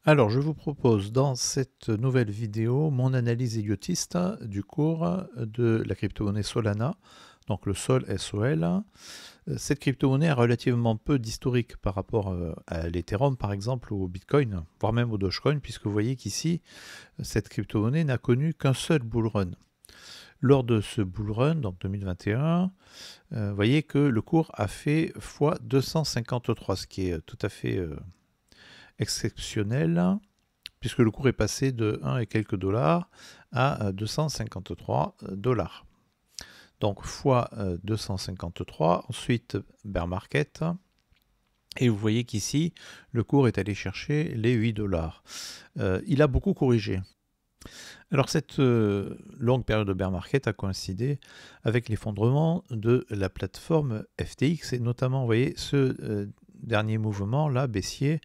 Alors, je vous propose dans cette nouvelle vidéo mon analyse idiotiste du cours de la crypto-monnaie Solana, donc le Sol SOL. Cette crypto-monnaie a relativement peu d'historique par rapport à l'Ethereum par exemple ou au Bitcoin, voire même au Dogecoin, puisque vous voyez qu'ici, cette crypto-monnaie n'a connu qu'un seul bull run. Lors de ce bull run, donc 2021, vous voyez que le cours a fait x 253, ce qui est tout à fait exceptionnel, puisque le cours est passé de 1 et quelques dollars à 253 dollars. Donc fois 253, ensuite bear market, et vous voyez qu'ici, le cours est allé chercher les 8 dollars. Il a beaucoup corrigé. Alors cette longue période de bear market a coïncidé avec l'effondrement de la plateforme FTX, et notamment, vous voyez, ce dernier mouvement là, baissier,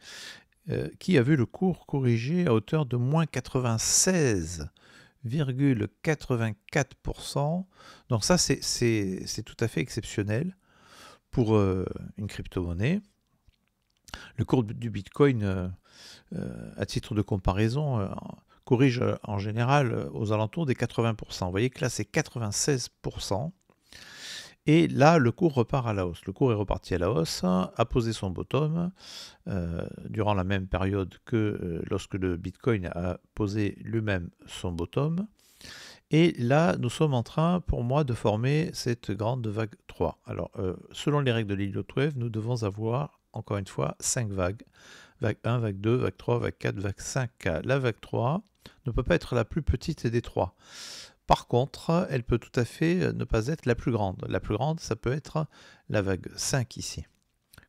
qui a vu le cours corriger à hauteur de moins 96,84%. Donc ça, c'est tout à fait exceptionnel pour une crypto-monnaie. Le cours du Bitcoin, à titre de comparaison, corrige en général aux alentours des 80%. Vous voyez que là, c'est 96%. Et là, le cours repart à la hausse. Le cours est reparti à la hausse, a posé son bottom durant la même période que lorsque le Bitcoin a posé lui-même son bottom. Et là, nous sommes en train, pour moi, de former cette grande vague 3. Alors, selon les règles de l'Elliott Wave, nous devons avoir, encore une fois, 5 vagues. Vague 1, vague 2, vague 3, vague 4, vague 5. La vague 3 ne peut pas être la plus petite des 3. Par contre, elle peut tout à fait ne pas être la plus grande. La plus grande, ça peut être la vague 5 ici.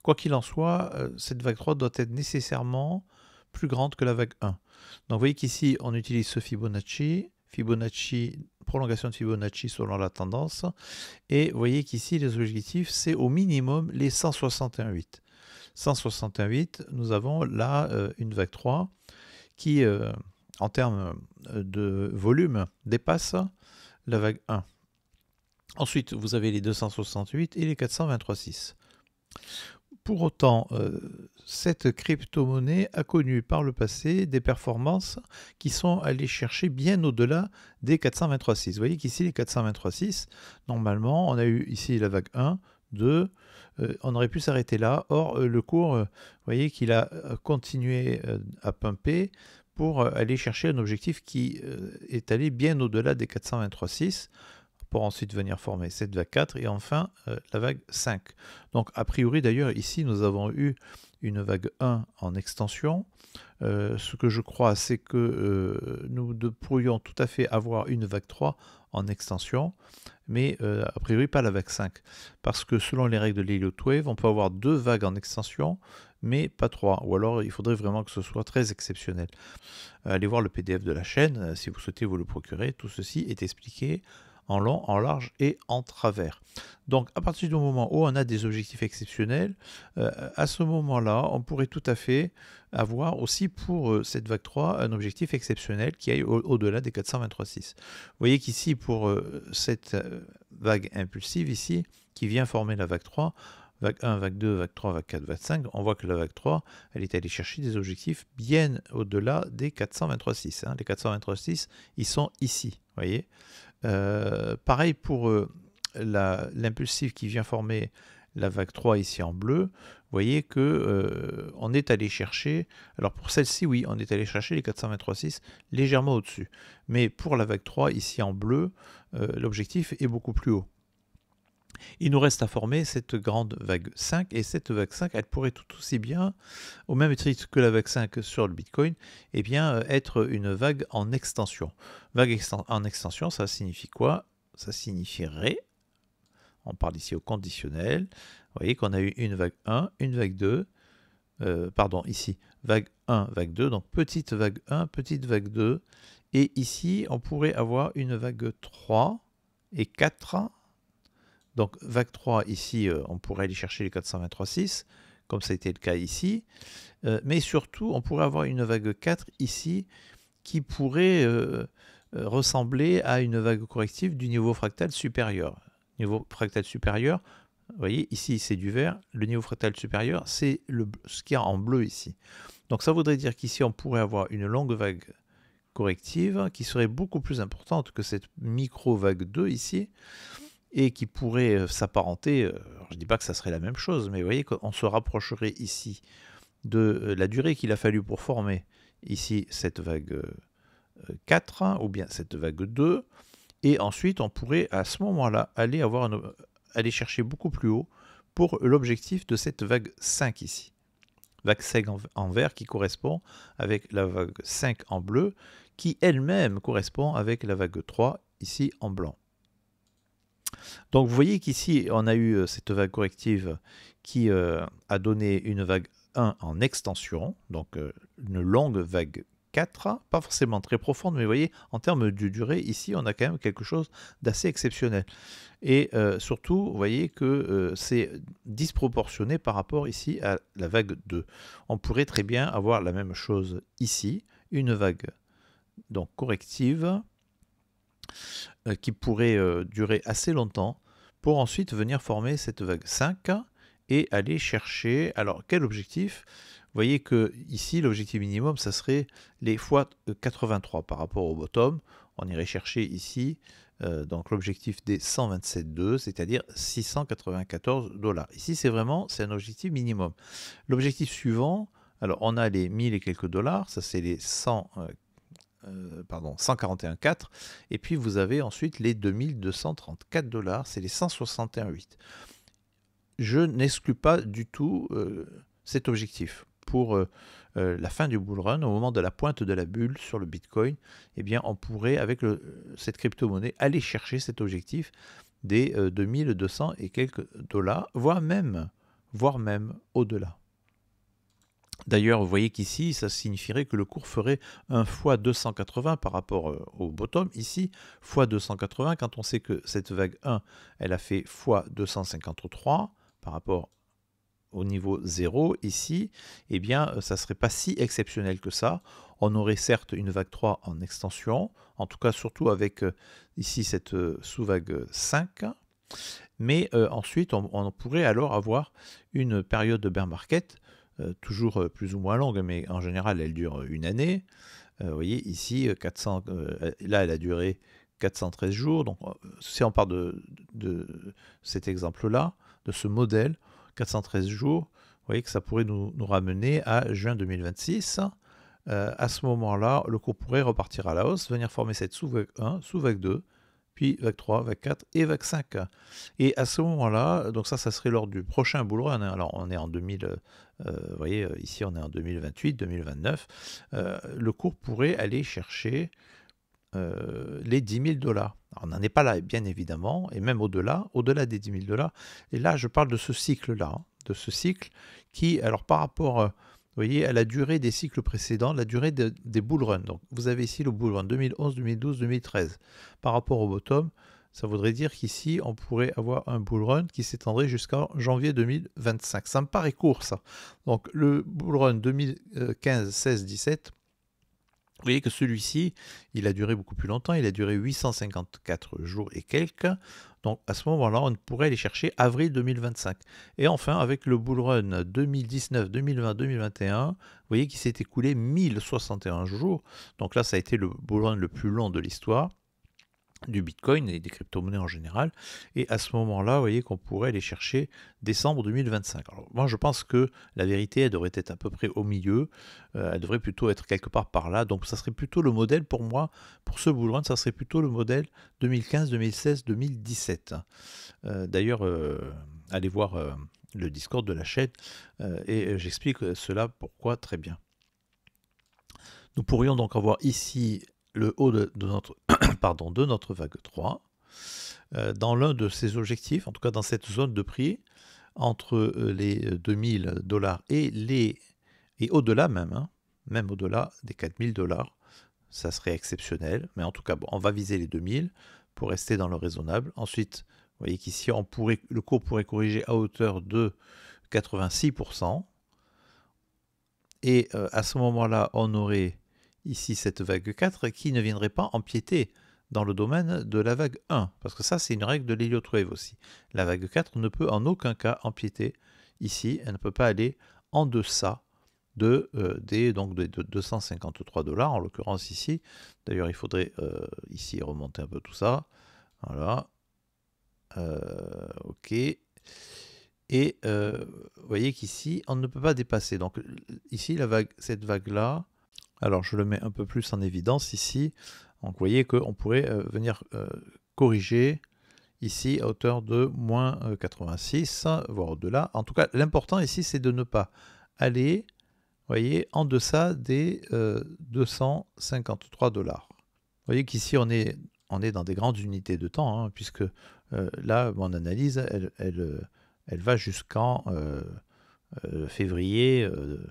Quoi qu'il en soit, cette vague 3 doit être nécessairement plus grande que la vague 1. Donc vous voyez qu'ici, on utilise ce Fibonacci, prolongation de Fibonacci selon la tendance, et vous voyez qu'ici, les objectifs, c'est au minimum les 161,8. 161,8, nous avons là une vague 3 qui, en termes de volume, dépasse la vague 1. Ensuite, vous avez les 268 et les 423,6. Pour autant, cette crypto-monnaie a connu par le passé des performances qui sont allées chercher bien au-delà des 423,6. Vous voyez qu'ici, les 423,6, normalement, on a eu ici la vague 1, 2, on aurait pu s'arrêter là. Or, le cours, vous voyez qu'il a continué à pumper pour aller chercher un objectif qui est allé bien au-delà des 423,6 pour ensuite venir former cette vague 4 et enfin la vague 5. Donc a priori d'ailleurs ici nous avons eu une vague 1 en extension. Ce que je crois c'est que nous pourrions tout à fait avoir une vague 3 en extension, mais a priori pas la vague 5. Parce que selon les règles de l'Elliott Wave, on peut avoir 2 vagues en extension, mais pas 3. Ou alors il faudrait vraiment que ce soit très exceptionnel. Allez voir le PDF de la chaîne, si vous souhaitez vous le procurer. Tout ceci est expliqué en long, en large et en travers. Donc à partir du moment où on a des objectifs exceptionnels, à ce moment-là, on pourrait tout à fait avoir aussi pour cette vague 3 un objectif exceptionnel qui aille au-delà des 423,6. Vous voyez qu'ici pour cette vague impulsive ici, qui vient former la vague 3, vague 1, vague 2, vague 3, vague 4, vague 5, on voit que la vague 3, elle est allée chercher des objectifs bien au-delà des 423,6. Les 423,6, ils sont ici, vous voyez. Pareil pour l'impulsif qui vient former la vague 3 ici en bleu, vous voyez que on est allé chercher, alors pour celle-ci oui, on est allé chercher les 423,6 légèrement au-dessus, mais pour la vague 3 ici en bleu, l'objectif est beaucoup plus haut. Il nous reste à former cette grande vague 5, et cette vague 5, elle pourrait tout aussi bien, au même titre que la vague 5 sur le Bitcoin, eh bien, être une vague en extension. Vague en extension, ça signifie quoi? Ça signifierait, on parle ici au conditionnel, vous voyez qu'on a eu une vague 1, une vague 2, pardon, ici, vague 1, vague 2, donc petite vague 1, petite vague 2, et ici, on pourrait avoir une vague 3 et 4. Donc vague 3 ici, on pourrait aller chercher les 423,6, comme ça a été le cas ici, mais surtout on pourrait avoir une vague 4 ici qui pourrait ressembler à une vague corrective du niveau fractal supérieur. Niveau fractal supérieur, vous voyez ici c'est du vert, le niveau fractal supérieur c'est ce qu'il y a en bleu ici. Donc ça voudrait dire qu'ici, on pourrait avoir une longue vague corrective qui serait beaucoup plus importante que cette micro-vague 2 ici, et qui pourrait s'apparenter, je ne dis pas que ça serait la même chose, mais vous voyez qu'on se rapprocherait ici de la durée qu'il a fallu pour former ici cette vague 4, hein, ou bien cette vague 2, et ensuite on pourrait à ce moment-là aller chercher beaucoup plus haut pour l'objectif de cette vague 5 ici. Vague 5 en vert qui correspond avec la vague 5 en bleu, qui elle-même correspond avec la vague 3 ici en blanc. Donc vous voyez qu'ici on a eu cette vague corrective qui a donné une vague 1 en extension, donc une longue vague 4, pas forcément très profonde, mais vous voyez, en termes de durée, ici on a quand même quelque chose d'assez exceptionnel. Et surtout, vous voyez que c'est disproportionné par rapport ici à la vague 2. On pourrait très bien avoir la même chose ici, une vague donc corrective, qui pourrait durer assez longtemps pour ensuite venir former cette vague 5 et aller chercher, alors quel objectif? Vous voyez que ici l'objectif minimum ça serait les fois 83 par rapport au bottom. On irait chercher ici donc l'objectif des 127,2, c'est-à-dire 694 $. Ici c'est un objectif minimum. L'objectif suivant, alors on a les 1000 et quelques dollars, ça c'est les 141,4, et puis vous avez ensuite les 2234 $, c'est les 161,8. Je n'exclus pas du tout cet objectif. Pour la fin du bull run, au moment de la pointe de la bulle sur le Bitcoin, eh bien on pourrait, avec cette crypto-monnaie, aller chercher cet objectif des 2200 et quelques dollars, voire même au-delà. D'ailleurs, vous voyez qu'ici, ça signifierait que le cours ferait un fois 280 par rapport au bottom. Ici, fois 280, quand on sait que cette vague 1, elle a fait fois 253 par rapport au niveau 0 ici, eh bien, ça ne serait pas si exceptionnel que ça. On aurait certes une vague 3 en extension, en tout cas surtout avec ici cette sous-vague 5, mais ensuite, on pourrait alors avoir une période de bear market toujours plus ou moins longue, mais en général elle dure une année. Vous voyez ici, là elle a duré 413 jours, donc si on part de cet exemple-là, de ce modèle, 413 jours, vous voyez que ça pourrait nous ramener à juin 2026. À ce moment-là, le cours pourrait repartir à la hausse, venir former cette sous-vague 1, sous-vague 2, puis vague 3, vague 4 et vague 5. Et à ce moment-là, donc ça serait lors du prochain bull run. Alors on est en 2000, vous voyez, ici on est en 2028, 2029. Le cours pourrait aller chercher les 10 000 $. Alors, on n'en est pas là, bien évidemment, et même au-delà des 10 000 $. Et là, je parle de ce cycle-là, de ce cycle qui, alors par rapport... vous voyez, à la durée des cycles précédents, la durée des bull runs. Donc, vous avez ici le bull run 2011, 2012, 2013. Par rapport au bottom, ça voudrait dire qu'ici, on pourrait avoir un bull run qui s'étendrait jusqu'en janvier 2025. Ça me paraît court, ça. Donc, le bull run 2015, 16, 17, vous voyez que celui-ci, il a duré beaucoup plus longtemps. Il a duré 854 jours et quelques. Donc, à ce moment-là, on pourrait aller chercher avril 2025. Et enfin, avec le bull run 2019, 2020, 2021, vous voyez qu'il s'est écoulé 1061 jours. Donc là, ça a été le bull run le plus long de l'histoire du Bitcoin et des crypto-monnaies en général. Et à ce moment-là, vous voyez qu'on pourrait aller chercher décembre 2025. Alors, moi, je pense que la vérité, elle devrait être à peu près au milieu. Elle devrait plutôt être quelque part par là. Donc, ça serait plutôt le modèle pour moi, pour ce bull run, ça serait plutôt le modèle 2015, 2016, 2017. D'ailleurs, allez voir le Discord de la chaîne et j'explique cela pourquoi très bien. Nous pourrions donc avoir ici le haut de notre, de notre vague 3, dans l'un de ces objectifs, en tout cas dans cette zone de prix, entre les 2000 $ et au-delà même, hein, même au-delà des 4000 $, ça serait exceptionnel, mais en tout cas, bon, on va viser les 2000 pour rester dans le raisonnable. Ensuite, vous voyez qu'ici, le cours pourrait corriger à hauteur de 86%, et à ce moment-là, on aurait ici cette vague 4 qui ne viendrait pas empiéter dans le domaine de la vague 1, parce que ça c'est une règle de l'Elliott Wave aussi. La vague 4 ne peut en aucun cas empiéter ici, elle ne peut pas aller en deçà donc de 253 $ en l'occurrence ici. D'ailleurs, il faudrait ici remonter un peu tout ça. Voilà. OK. Et vous voyez qu'ici, on ne peut pas dépasser. Donc ici, cette vague-là, alors je le mets un peu plus en évidence ici. Donc vous voyez qu'on pourrait venir corriger ici à hauteur de moins 86, voire au-delà. En tout cas, l'important ici, c'est de ne pas aller, vous voyez, en deçà des 253 $. Vous voyez qu'ici, on est dans des grandes unités de temps, hein, puisque là, mon analyse, elle va jusqu'en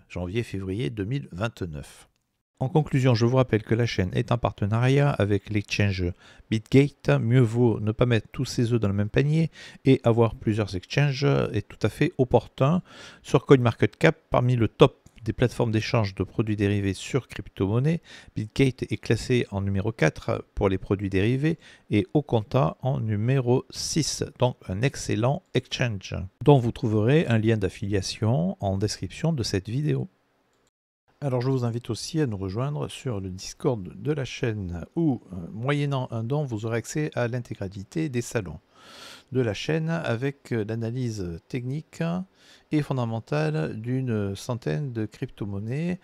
janvier-février 2029. En conclusion, je vous rappelle que la chaîne est en partenariat avec l'exchange Bitgate. Mieux vaut ne pas mettre tous ses œufs dans le même panier et avoir plusieurs exchanges est tout à fait opportun. Sur CoinMarketCap, parmi le top des plateformes d'échange de produits dérivés sur crypto-monnaie, Bitgate est classé en numéro 4 pour les produits dérivés et Oconta en numéro 6, donc un excellent exchange, dont vous trouverez un lien d'affiliation en description de cette vidéo. Alors je vous invite aussi à nous rejoindre sur le Discord de la chaîne où, moyennant un don, vous aurez accès à l'intégralité des salons de la chaîne avec l'analyse technique et fondamentale d'une centaine de crypto-monnaies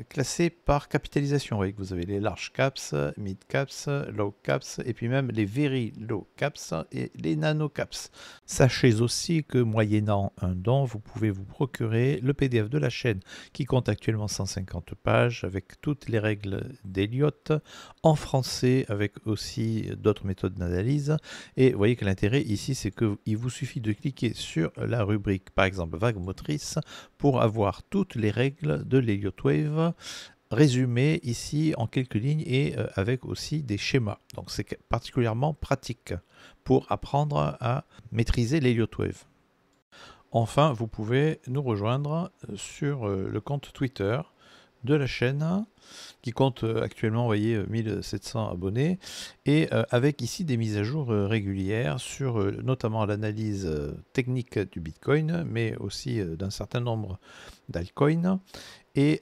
classées par capitalisation. Vous voyez que vous avez les large caps, mid caps, low caps et puis même les very low caps et les nano caps. Sachez aussi que moyennant un don, vous pouvez vous procurer le PDF de la chaîne qui compte actuellement 150 pages avec toutes les règles d'Elliott en français avec aussi d'autres méthodes d'analyse. Et vous voyez que l'intérêt ici, c'est qu'il vous suffit de cliquer sur la rubrique, par exemple, vague motrice, pour avoir toutes les règles de l'Elliott Wave résumées ici en quelques lignes et avec aussi des schémas. Donc c'est particulièrement pratique pour apprendre à maîtriser l'Elliott Wave. Enfin, vous pouvez nous rejoindre sur le compte Twitter de la chaîne qui compte actuellement, vous voyez, 1700 abonnés et avec ici des mises à jour régulières sur notamment l'analyse technique du Bitcoin, mais aussi d'un certain nombre d'altcoins. Et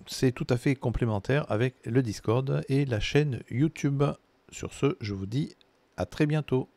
c'est tout à fait complémentaire avec le Discord et la chaîne YouTube. Sur ce, je vous dis à très bientôt.